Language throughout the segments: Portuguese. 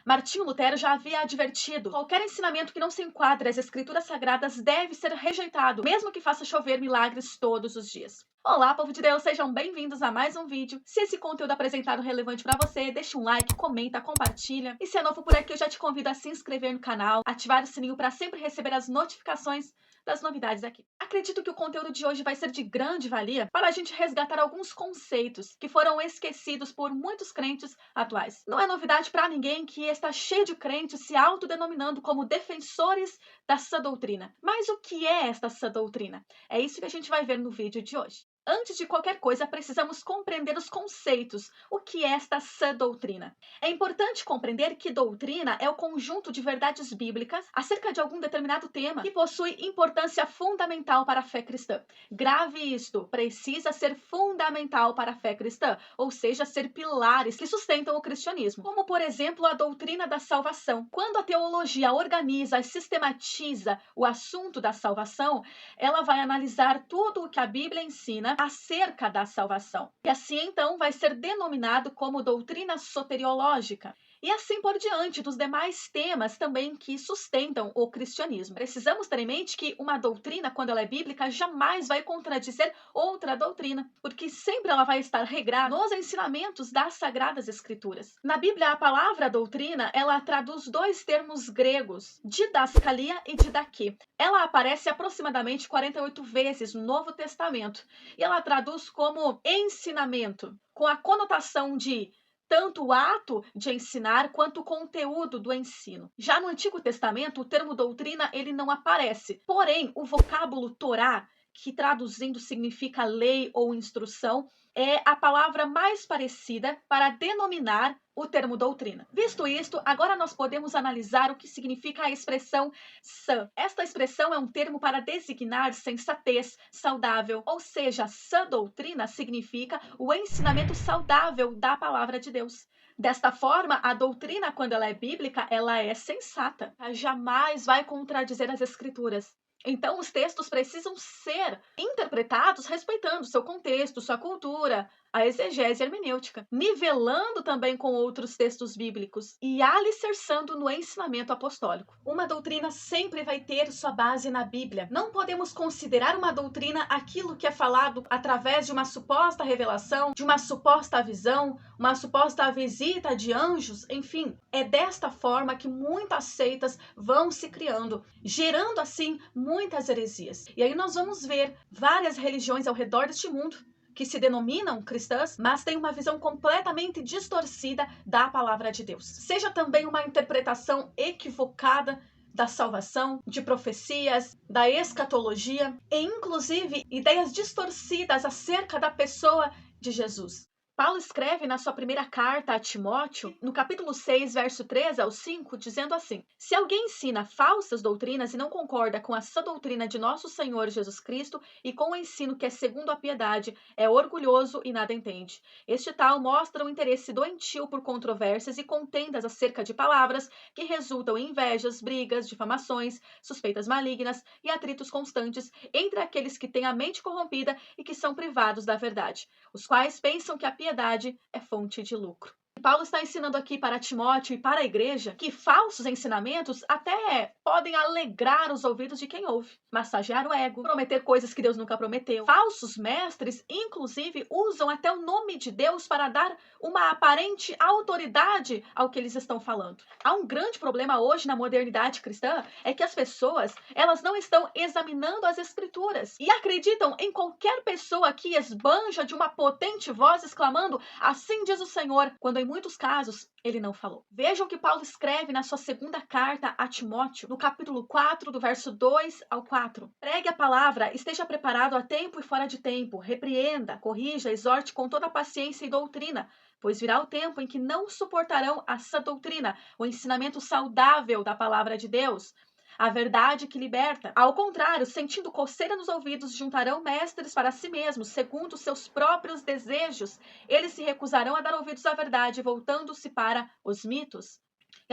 Martinho Lutero já havia advertido: qualquer ensinamento que não se enquadre às escrituras sagradas deve ser rejeitado, mesmo que faça chover milagres todos os dias. Olá, povo de Deus, sejam bem-vindos a mais um vídeo. Se esse conteúdo apresentado é relevante para você, deixa um like, comenta, compartilha. E se é novo por aqui, eu já te convido a se inscrever no canal, ativar o sininho para sempre receber as notificações das novidades aqui. Acredito que o conteúdo de hoje vai ser de grande valia para a gente resgatar alguns conceitos que foram esquecidos por muitos crentes atuais. Não é novidade para ninguém que está cheio de crentes se autodenominando como defensores da sã doutrina. Mas o que é esta sã doutrina? É isso que a gente vai ver no vídeo de hoje. Antes de qualquer coisa, precisamos compreender os conceitos. O que é esta sã doutrina? É importante compreender que doutrina é o conjunto de verdades bíblicas acerca de algum determinado tema que possui importância fundamental para a fé cristã. Grave isto, precisa ser fundamental para a fé cristã, ou seja, ser pilares que sustentam o cristianismo, como por exemplo a doutrina da salvação. Quando a teologia organiza e sistematiza o assunto da salvação, ela vai analisar tudo o que a Bíblia ensina acerca da salvação. E assim, então, vai ser denominado como doutrina soteriológica. E assim por diante dos demais temas também que sustentam o cristianismo. Precisamos ter em mente que uma doutrina, quando ela é bíblica, jamais vai contradizer outra doutrina, porque sempre ela vai estar regrada nos ensinamentos das Sagradas Escrituras. Na Bíblia, a palavra doutrina, ela traduz dois termos gregos, didascalia e didaquê. Ela aparece aproximadamente 48 vezes no Novo Testamento e ela traduz como ensinamento, com a conotação de tanto o ato de ensinar quanto o conteúdo do ensino. Já no Antigo Testamento, o termo doutrina ele não aparece. Porém, o vocábulo Torá, que traduzindo significa lei ou instrução, é a palavra mais parecida para denominar o termo doutrina. Visto isto, agora nós podemos analisar o que significa a expressão sã. Esta expressão é um termo para designar sensatez, saudável, ou seja, sã doutrina significa o ensinamento saudável da palavra de Deus. Desta forma, a doutrina, quando ela é bíblica, ela é sensata. Ela jamais vai contradizer as escrituras. Então, os textos precisam ser interpretados respeitando seu contexto, sua cultura, a exegese hermenêutica, nivelando também com outros textos bíblicos e alicerçando no ensinamento apostólico. Uma doutrina sempre vai ter sua base na Bíblia. Não podemos considerar uma doutrina aquilo que é falado através de uma suposta revelação, de uma suposta visão, uma suposta visita de anjos, enfim. É desta forma que muitas seitas vão se criando, gerando assim muitas heresias. E aí nós vamos ver várias religiões ao redor deste mundo que se denominam cristãs, mas têm uma visão completamente distorcida da palavra de Deus. Seja também uma interpretação equivocada da salvação, de profecias, da escatologia e inclusive ideias distorcidas acerca da pessoa de Jesus. Paulo escreve na sua primeira carta a Timóteo, no capítulo 6, verso 3 ao 5, dizendo assim: se alguém ensina falsas doutrinas e não concorda com a sã doutrina de nosso Senhor Jesus Cristo e com o ensino que é segundo a piedade, é orgulhoso e nada entende. Este tal mostra um interesse doentio por controvérsias e contendas acerca de palavras que resultam em invejas, brigas, difamações, suspeitas malignas e atritos constantes entre aqueles que têm a mente corrompida e que são privados da verdade, os quais pensam que a piedade é fonte de lucro. Paulo está ensinando aqui para Timóteo e para a igreja que falsos ensinamentos até podem alegrar os ouvidos de quem ouve, massagear o ego, prometer coisas que Deus nunca prometeu. Falsos mestres, inclusive, usam até o nome de Deus para dar uma aparente autoridade ao que eles estão falando. Há um grande problema hoje na modernidade cristã, é que as pessoas, elas não estão examinando as escrituras e acreditam em qualquer pessoa que esbanja de uma potente voz exclamando: assim diz o Senhor, quando em muitos casos ele não falou. Vejam que Paulo escreve na sua segunda carta a Timóteo, no capítulo 4, do verso 2 ao 4. Pregue a palavra, esteja preparado a tempo e fora de tempo, repreenda, corrija, exorte com toda paciência e doutrina, pois virá o tempo em que não suportarão a sã doutrina, o ensinamento saudável da palavra de Deus, a verdade que liberta. Ao contrário, sentindo coceira nos ouvidos, juntarão mestres para si mesmos, segundo seus próprios desejos. Eles se recusarão a dar ouvidos à verdade, voltando-se para os mitos.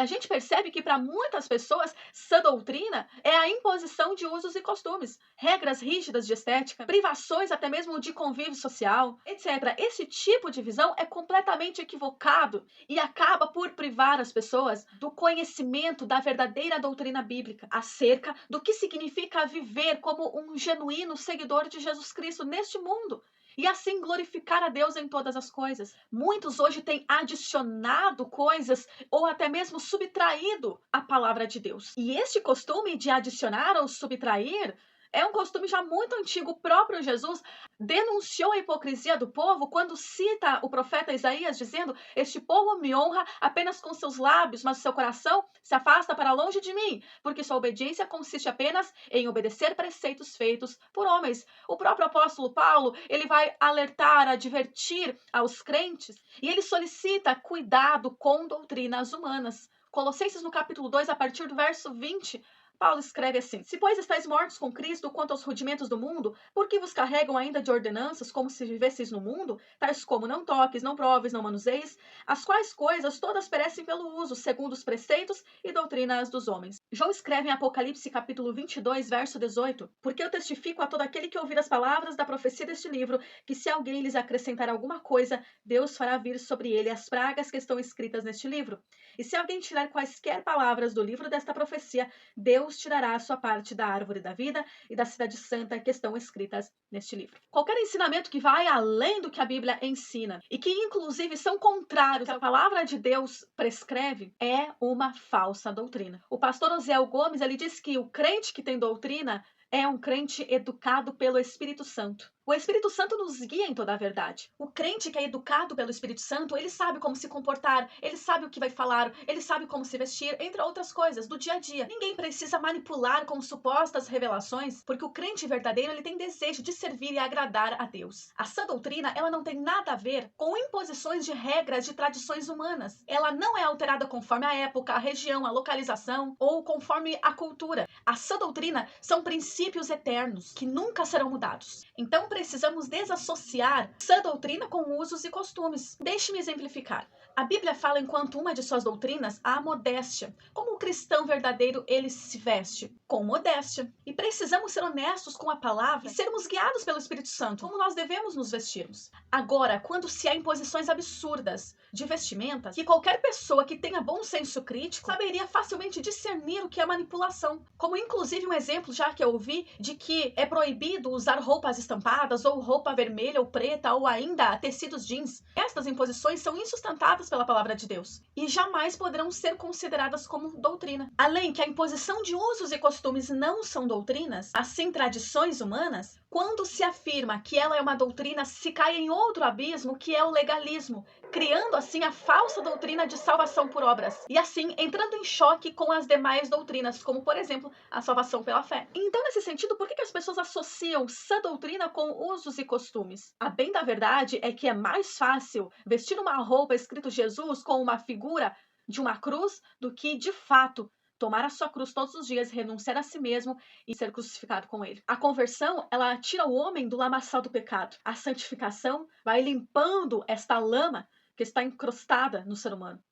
E a gente percebe que para muitas pessoas, sã doutrina é a imposição de usos e costumes, regras rígidas de estética, privações até mesmo de convívio social, etc. Esse tipo de visão é completamente equivocado e acaba por privar as pessoas do conhecimento da verdadeira doutrina bíblica acerca do que significa viver como um genuíno seguidor de Jesus Cristo neste mundo. E assim glorificar a Deus em todas as coisas. Muitos hoje têm adicionado coisas ou até mesmo subtraído a palavra de Deus. E este costume de adicionar ou subtrair é um costume já muito antigo. O próprio Jesus denunciou a hipocrisia do povo quando cita o profeta Isaías dizendo: este povo me honra apenas com seus lábios, mas o seu coração se afasta para longe de mim, porque sua obediência consiste apenas em obedecer preceitos feitos por homens. O próprio apóstolo Paulo, ele vai alertar, advertir aos crentes e ele solicita cuidado com doutrinas humanas. Colossenses no capítulo 2, a partir do verso 20, Paulo escreve assim: se, pois, estáis mortos com Cristo quanto aos rudimentos do mundo, por que vos carregam ainda de ordenanças, como se vivesseis no mundo, tais como não toques, não proves, não manuseis, as quais coisas todas perecem pelo uso, segundo os preceitos e doutrinas dos homens. João escreve em Apocalipse capítulo 22, verso 18: porque eu testifico a todo aquele que ouvir as palavras da profecia deste livro, que se alguém lhes acrescentar alguma coisa, Deus fará vir sobre ele as pragas que estão escritas neste livro. E se alguém tirar quaisquer palavras do livro desta profecia, Deus tirará a sua parte da árvore da vida e da cidade santa que estão escritas neste livro. Qualquer ensinamento que vai além do que a Bíblia ensina e que inclusive são contrários ao que a palavra de Deus prescreve é uma falsa doutrina. O pastor Osiel Gomes, ele diz que o crente que tem doutrina é um crente educado pelo Espírito Santo. O Espírito Santo nos guia em toda a verdade. O crente que é educado pelo Espírito Santo, ele sabe como se comportar, ele sabe o que vai falar, ele sabe como se vestir, entre outras coisas, do dia a dia. Ninguém precisa manipular com supostas revelações, porque o crente verdadeiro, ele tem desejo de servir e agradar a Deus. A sã doutrina, ela não tem nada a ver com imposições de regras, de tradições humanas. Ela não é alterada conforme a época, a região, a localização ou conforme a cultura. A sã doutrina são princípios eternos que nunca serão mudados. Então, precisamos desassociar sã doutrina com usos e costumes. Deixe-me exemplificar. A Bíblia fala, enquanto uma de suas doutrinas, a modéstia. Como um cristão verdadeiro, ele se veste com modéstia. E precisamos ser honestos com a palavra e sermos guiados pelo Espírito Santo, como nós devemos nos vestirmos. Agora, quando se há imposições absurdas de vestimentas, que qualquer pessoa que tenha bom senso crítico saberia facilmente discernir o que é manipulação. Como inclusive um exemplo já que eu ouvi de que é proibido usar roupas estampadas ou roupa vermelha ou preta ou ainda tecidos jeans. Estas imposições são insustentáveis pela palavra de Deus e jamais poderão ser consideradas como doutrina. Além que a imposição de usos e costumes não são doutrinas, assim tradições humanas, quando se afirma que ela é uma doutrina, se cai em outro abismo que é o legalismo, criando assim a falsa doutrina de salvação por obras e assim entrando em choque com as demais doutrinas, como por exemplo a salvação pela fé. Então, nesse sentido, por que as pessoas associam sã doutrina com usos e costumes? A bem da verdade é que é mais fácil vestir uma roupa escrito Jesus com uma figura de uma cruz do que, de fato, tomar a sua cruz todos os dias, renunciar a si mesmo e ser crucificado com ele. A conversão, ela tira o homem do lamaçal do pecado. A santificação vai limpando esta lama que está encrustada no ser humano.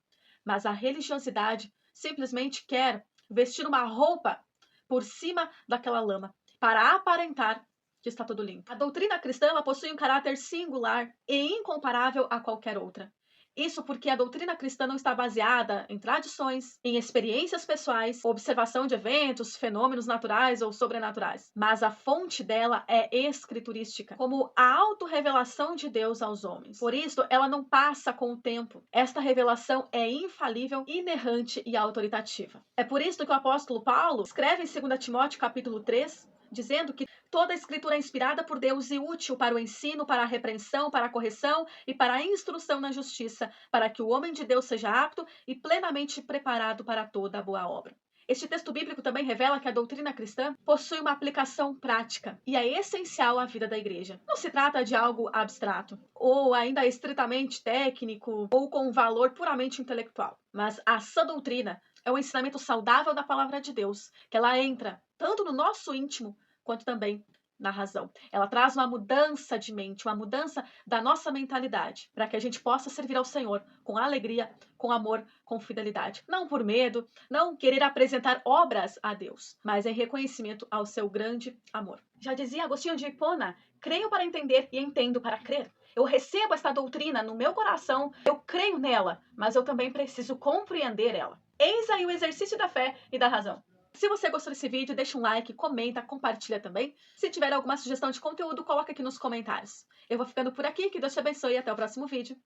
Mas a religiosidade simplesmente quer vestir uma roupa por cima daquela lama para aparentar que está tudo limpo. A doutrina cristã, ela possui um caráter singular e incomparável a qualquer outra. Isso porque a doutrina cristã não está baseada em tradições, em experiências pessoais, observação de eventos, fenômenos naturais ou sobrenaturais. Mas a fonte dela é escriturística, como a autorrevelação de Deus aos homens. Por isso, ela não passa com o tempo. Esta revelação é infalível, inerrante e autoritativa. É por isso que o apóstolo Paulo escreve em 2 Timóteo capítulo 3, dizendo que toda a escritura é inspirada por Deus e útil para o ensino, para a repreensão, para a correção e para a instrução na justiça, para que o homem de Deus seja apto e plenamente preparado para toda a boa obra. Este texto bíblico também revela que a doutrina cristã possui uma aplicação prática e é essencial à vida da igreja. Não se trata de algo abstrato, ou ainda estritamente técnico, ou com um valor puramente intelectual. Mas a sã doutrina é um ensinamento saudável da palavra de Deus, que ela entra tanto no nosso íntimo, quanto também na razão. Ela traz uma mudança de mente, uma mudança da nossa mentalidade, para que a gente possa servir ao Senhor com alegria, com amor, com fidelidade. Não por medo, não querer apresentar obras a Deus, mas em reconhecimento ao seu grande amor. Já dizia Agostinho de Hipona, creio para entender e entendo para crer. Eu recebo esta doutrina no meu coração, eu creio nela, mas eu também preciso compreender ela. Eis aí o exercício da fé e da razão. Se você gostou desse vídeo, deixa um like, comenta, compartilha também. Se tiver alguma sugestão de conteúdo, coloca aqui nos comentários. Eu vou ficando por aqui, que Deus te abençoe e até o próximo vídeo.